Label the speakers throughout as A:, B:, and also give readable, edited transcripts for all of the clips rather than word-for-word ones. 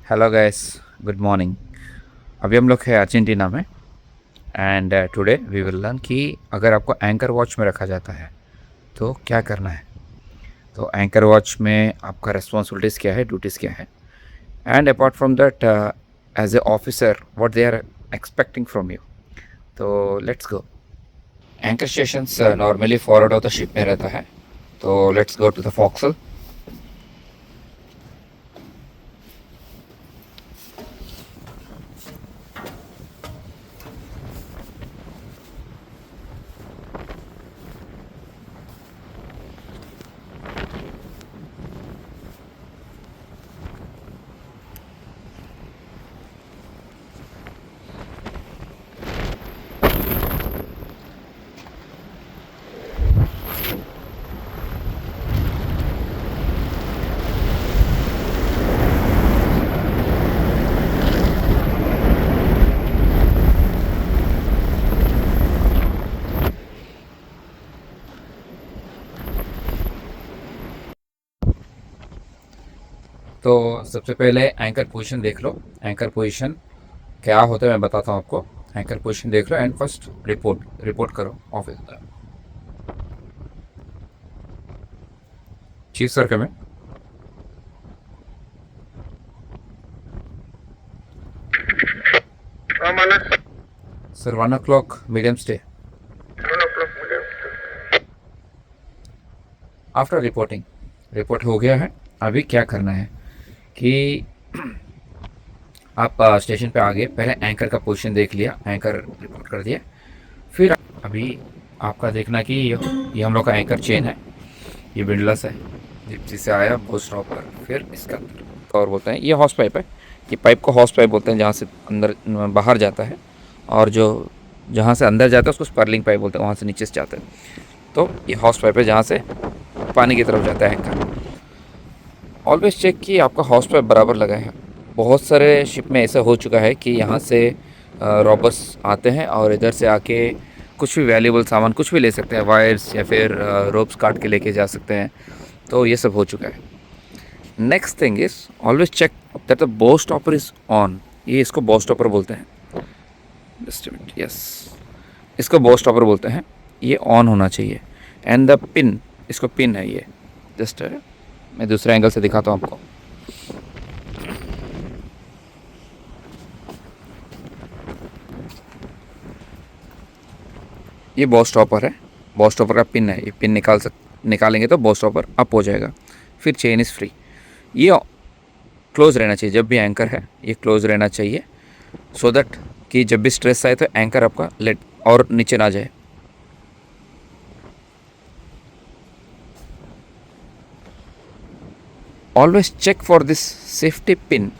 A: Hello guys, good morning. अभी हम लोग है अर्जेंटीना में। And today we will learn कि अगर आपको एंकर वॉच में रखा जाता है तो क्या करना है। तो एंकर वॉच में आपका रिस्पॉन्सिबिलिटीज़ क्या है, ड्यूटीज़ क्या है, and apart from that as a officer what they are expecting from you. तो let's go. Anchor stations normally forward of the ship में रहता है। तो let's go to the fo'c'sle. तो सबसे पहले एंकर पोजीशन देख लो। एंकर पोजीशन क्या होता है मैं बताता हूँ आपको। एंकर पोजीशन देख लो एंड फर्स्ट रिपोर्ट रिपोर्ट करो office. Chief sir comment.
B: Manas,
A: sir 1 o'clock medium stay.
B: 1 o'clock million.
A: After reporting, report हो गया है। अभी क्या करना है कि आप स्टेशन पे आ गए, पहले एंकर का पोजीशन देख लिया, एंकर रिपोर्ट कर दिया। फिर अभी आपका देखना कि ये हम लोग का एंकर चेन है, ये विंडलस है जिससे आया बहुत स्टॉप पर। फिर इसका अंदर और बोलते हैं ये हॉस पाइप है। ये पाइप को हॉस पाइप बोलते हैं, जहाँ से अंदर बाहर जाता है। और जो जहाँ से अंदर जाता है उसको स्पर्लिंग पाइप बोलते हैं, वहाँ से नीचे से जाता है। तो ये हॉस पाइप है जहाँ से पानी की तरफ जाता है एंकर। ऑलवेज चेक कि आपका हॉस पाइप बराबर लगा है। बहुत सारे शिप में ऐसा हो चुका है कि यहाँ से रॉबर्स आते हैं और इधर से आके कुछ भी वैल्यूबल सामान कुछ भी ले सकते हैं, वायर्स या फिर रोप्स काट के लेके जा सकते हैं। तो ये सब हो चुका है। Next thing is always check that the bow stopper is on. ये इसको बो स्टॉपर बोलते हैं। जस्ट मिनट, यस, इसको बो स्टॉपर बोलते हैं। ये ऑन होना चाहिए। एंड द पिन, इसको पिन है ये। जस्ट मैं दूसरे एंगल से दिखाता हूँ आपको। ये बॉस स्टॉपर है, बॉस स्टॉपर का पिन है। ये पिन निकालेंगे तो बॉस स्टॉपर अप हो जाएगा। फिर चेन इज़ फ्री। ये क्लोज रहना चाहिए, जब भी एंकर है ये क्लोज रहना चाहिए, सो दैट कि जब भी स्ट्रेस आए तो एंकर आपका लेट और नीचे ना जाए। Always check for this safety pin,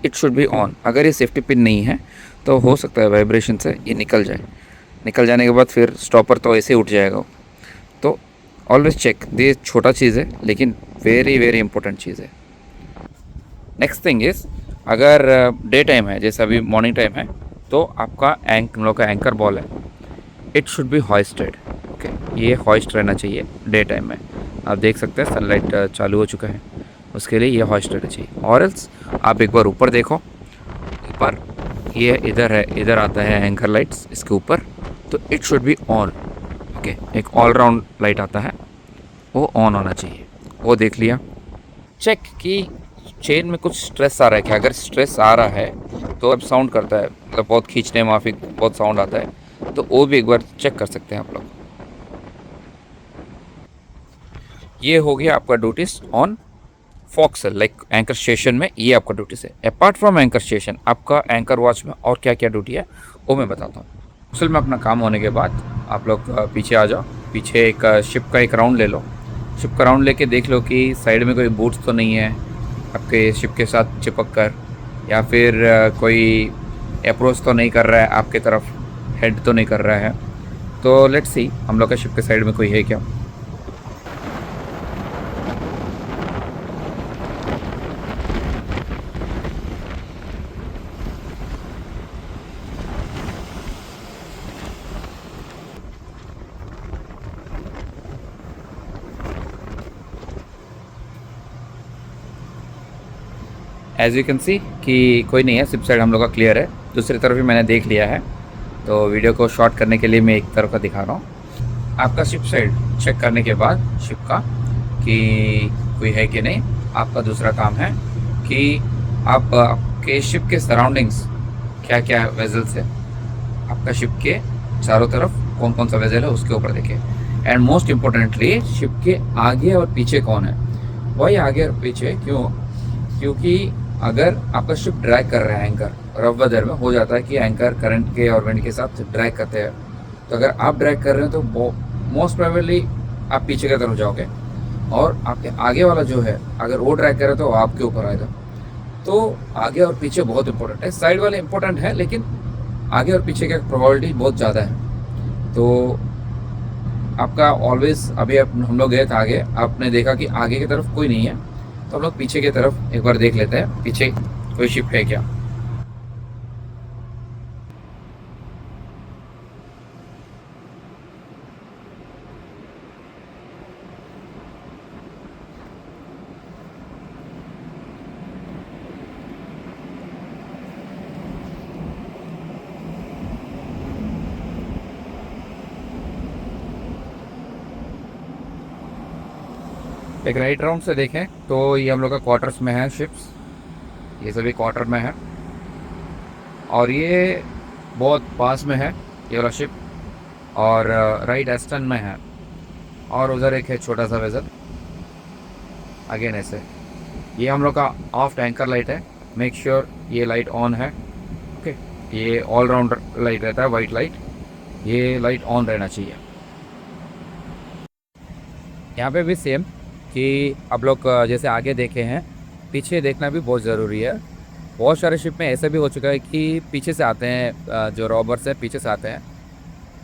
A: it should be on. अगर ये सेफ्टी पिन नहीं है तो हो सकता है वाइब्रेशन से ये निकल जाए। निकल जाने के बाद फिर स्टॉपर तो ऐसे उठ जाएगा। तो ऑलवेज चेक, ये छोटा चीज़ है लेकिन वेरी वेरी इंपॉर्टेंट चीज़ है। नेक्स्ट थिंग इज़, अगर डे टाइम है जैसे अभी मॉर्निंग टाइम है तो आपका हम लोग का एंकर बॉल है, it should B hoisted. Okay, ये हॉइस्ट रहना चाहिए डे टाइम में। आप देख सकते हैं सनलाइट चालू हो चुका है, उसके लिए ये हॉइस्ट रहना चाहिए। और एल्स आप एक बार ऊपर देखो, ऊपर ये इधर है, इधर आता है एंकर लाइट्स इसके ऊपर, तो it should be on. Okay, एक ऑल राउंड लाइट आता है, वो ऑन होना चाहिए। वो देख लिया। चेक कि चेन में कुछ स्ट्रेस आ रहा है क्या। अगर स्ट्रेस आ रहा है तो अब साउंड करता है, मतलब बहुत खींचने माफिक बहुत साउंड आता है, तो वो भी एक बार चेक कर सकते हैं आप लोग। ये हो गया आपका duties on fo'c'sle, like anchor station में ये आपका ड्यूटीज है। अपार्ट फ्रॉम एंकर स्टेशन आपका एंकर वॉच में और क्या क्या ड्यूटी है वो मैं बताता हूँ। असल में अपना काम होने के बाद आप लोग पीछे आ जाओ। पीछे एक शिप का एक राउंड ले लो। शिप का राउंड लेके देख लो कि साइड में कोई बूट्स तो नहीं है आपके शिप के साथ चिपक कर, या फिर कोई अप्रोच तो नहीं कर रहा है आपके तरफ, हेड तो नहीं कर रहा है। तो लेट्स सी हम लोग के शिप के साइड में कोई है क्या। एज यू कैन सी कि कोई नहीं है, शिप साइड हम लोग का क्लियर है। दूसरी तरफ भी मैंने देख लिया है, तो वीडियो को शॉर्ट करने के लिए मैं एक तरफ का दिखा रहा हूँ। आपका शिप साइड चेक करने के बाद शिप का कि कोई है कि नहीं, आपका दूसरा काम है कि आप आपके शिप के सराउंडिंग्स क्या क्या वेजल्स है, आपका शिप के चारों तरफ कौन कौन सा वेजल है उसके ऊपर देखें। एंड मोस्ट इम्पोर्टेंटली शिप के आगे और पीछे कौन है। वही आगे और पीछे क्यों? क्योंकि अगर आपका शिप ड्रैग कर रहा है, एंकर रफ वेदर में हो जाता है कि एंकर करंट के और विंड के साथ ड्रैग करते हैं। तो अगर आप ड्रैग कर रहे हो तो मोस्ट प्रोबेबली आप पीछे की तरफ जाओगे, और आपके आगे वाला जो है अगर वो ड्रैग करे तो आपके ऊपर आएगा। तो आगे और पीछे बहुत इंपॉर्टेंट है। साइड वाले इंपॉर्टेंट है, लेकिन आगे और पीछे का प्रोबेबिलिटी बहुत ज़्यादा है। तो आपका ऑलवेज, अभी हम लोग गए थे आगे, आपने देखा कि आगे की तरफ कोई नहीं है, तो हम लोग पीछे की तरफ एक बार देख लेते हैं पीछे कोई शिप है क्या। एक राइट राउंड से देखें तो ये हम लोग का क्वार्टर्स में है शिप्स, ये सभी क्वार्टर में है, और ये बहुत पास में है ये वाला शिप, और राइट एस्टर्न में है, और उधर एक है छोटा सा वेजल अगेन ऐसे। ये हम लोग का ऑफ एंकर लाइट है, मेक श्योर ये लाइट ऑन है। ओके, ये ऑल राउंड लाइट रहता है, वाइट लाइट, ये लाइट ऑन रहना चाहिए। यहाँ पे भी सेम कि आप लोग जैसे आगे देखे हैं, पीछे देखना भी बहुत ज़रूरी है। बहुत सारे शिप में ऐसा भी हो चुका है कि पीछे से आते हैं, जो रॉबर्स हैं पीछे से आते हैं।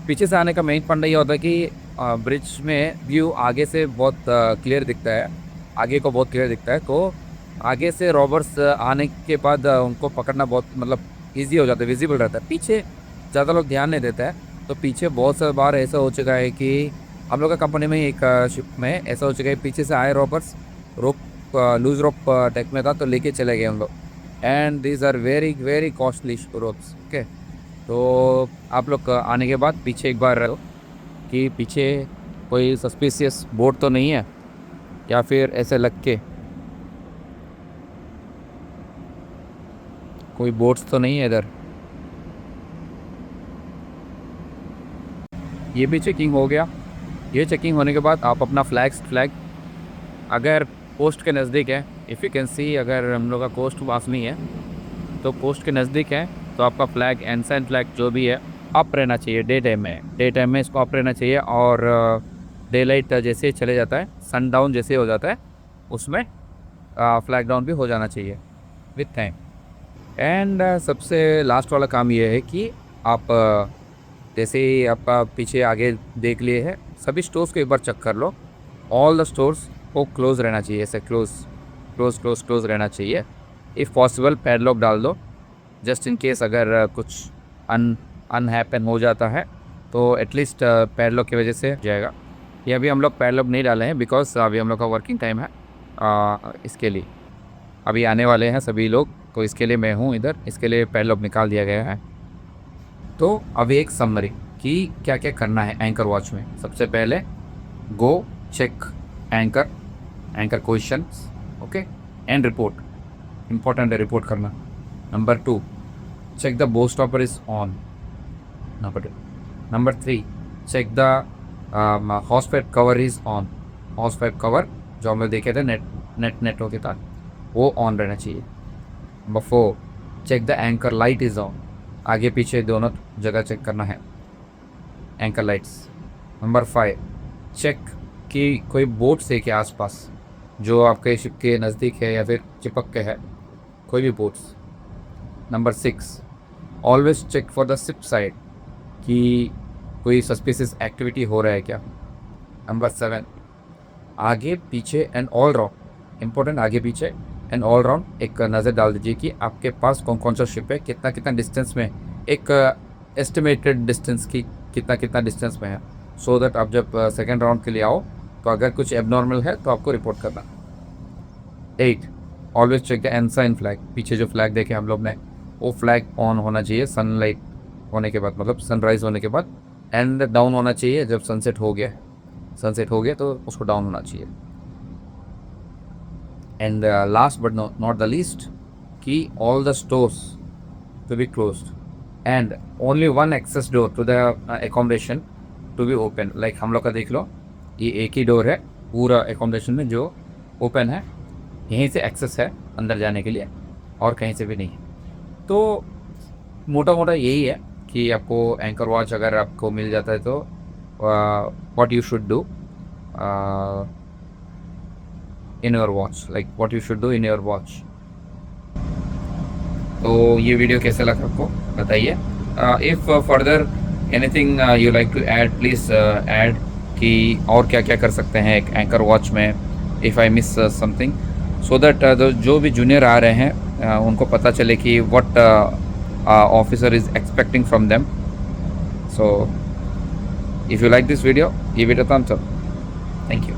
A: पीछे से आने का मेन फंडा ये होता है कि ब्रिज में व्यू आगे से बहुत क्लियर दिखता है, आगे को बहुत क्लियर दिखता है। तो आगे से रॉबर्स आने के बाद उनको पकड़ना बहुत मतलब ईजी हो जाता है, विजिबल रहता है। पीछे ज़्यादा लोग ध्यान नहीं देते हैं, तो पीछे बहुत सारी बार ऐसा हो चुका है कि हम लोग का कंपनी में एक शिप में ऐसा हो चुका है, पीछे से आए robbers, rope loose rope take में था तो लेके चले गए हम लोग। And these are very very costly ropes. Okay, तो आप लोग आने के बाद पीछे एक बार रहो कि पीछे कोई सस्पिशियस बोट तो नहीं है, या फिर ऐसे लग के कोई बोट्स तो नहीं है इधर। ये भी चेकिंग हो गया। ये चेकिंग होने के बाद आप अपना फ्लैग अगर कोस्ट के नज़दीक है, इफ़ यू कैन सी, अगर हम लोग का कोस्ट पास नहीं है तो कोस्ट के नज़दीक है तो आपका फ्लैग, एनसाइन फ्लैग जो भी है, अप रहना चाहिए। डे टाइम में इसको अप रहना चाहिए, और डे लाइट जैसे ही चले जाता है, सन डाउन जैसे हो जाता है, उसमें फ्लैग डाउन भी हो जाना चाहिए विथ टाइम। एंड सबसे लास्ट वाला काम ये है कि आप जैसे ही आपका पीछे आगे देख लिए है, सभी स्टोर्स को एक बार चेक कर लो। ऑल द स्टोर्स को क्लोज रहना चाहिए, ऐसे क्लोज रहना चाहिए। इफ़ पॉसिबल पैडलॉक डाल दो, जस्ट इन केस अगर कुछ अनहैपन हो जाता है तो एटलीस्ट पैडलॉक की वजह से जाएगा। ये अभी हम लोग पैडलॉक नहीं डाले हैं बिकॉज अभी हम लोग का वर्किंग टाइम है, इसके लिए अभी आने वाले हैं सभी लोग, तो इसके लिए मैं हूँ इधर, इसके लिए पैडलॉक निकाल दिया गया है। तो अभी एक समरी कि क्या क्या करना है एंकर वॉच में। सबसे पहले go check anchor questions, okay, and report, important है रिपोर्ट करना। Number 2, check the bow stopper is on. Number 3, check the hawse pipe cover is on. Hawse pipe cover जो हम लोग देखे थे नेट होके था, वो ऑन रहना चाहिए। Number 4, check the anchor light is on. आगे पीछे दोनों जगह चेक करना है एंकर लाइट्स। नंबर 5, चेक कि कोई बोट्स है के आसपास जो आपके शिप के नज़दीक है या फिर चिपक के है, कोई भी boats. Number 6, always check for the ship side कि कोई सस्पिशियस एक्टिविटी हो रहा है क्या। नंबर 7, आगे पीछे एंड ऑल राउंड, इम्पोर्टेंट, आगे पीछे एंड ऑल राउंड एक नज़र डाल दीजिए कि आपके पास कौन कौन सा शिप है, कितना कितना डिस्टेंस में, एक एस्टिमेटेड डिस्टेंस की कितना कितना डिस्टेंस में है, सो दैट आप जब सेकेंड राउंड के लिए आओ तो अगर कुछ एबनॉर्मल है तो आपको रिपोर्ट करना। 8, always check the ensign flag, पीछे जो फ्लैग देखे हम लोग ने वो फ्लैग ऑन होना चाहिए सनलाइट होने के बाद, मतलब सनराइज होने के बाद, एंड डाउन होना चाहिए जब सनसेट हो गया। सनसेट हो गया तो उसको डाउन होना चाहिए। And last but not the least कि all the stores to be closed and only one access door to the accommodation to be open. Like हम लोग का देख लो, ये एक ही डोर है पूरा एकोमोडेशन में जो ओपन है, यहीं से एक्सेस है अंदर जाने के लिए और कहीं से भी नहीं है। तो मोटा मोटा यही है कि आपको एंकर वॉच अगर आपको मिल जाता है तो what you should do in your watch, like what you should do in your watch. तो ये वीडियो कैसा लगा आपको बताइए। If further anything you like to add please add कि और क्या क्या कर सकते हैं एक एंकर वॉच में, if I miss something, so that जो भी जूनियर आ रहे हैं उनको पता चले कि what officer is expecting from them. So if you like this video, give it a thumbs up. Thank you.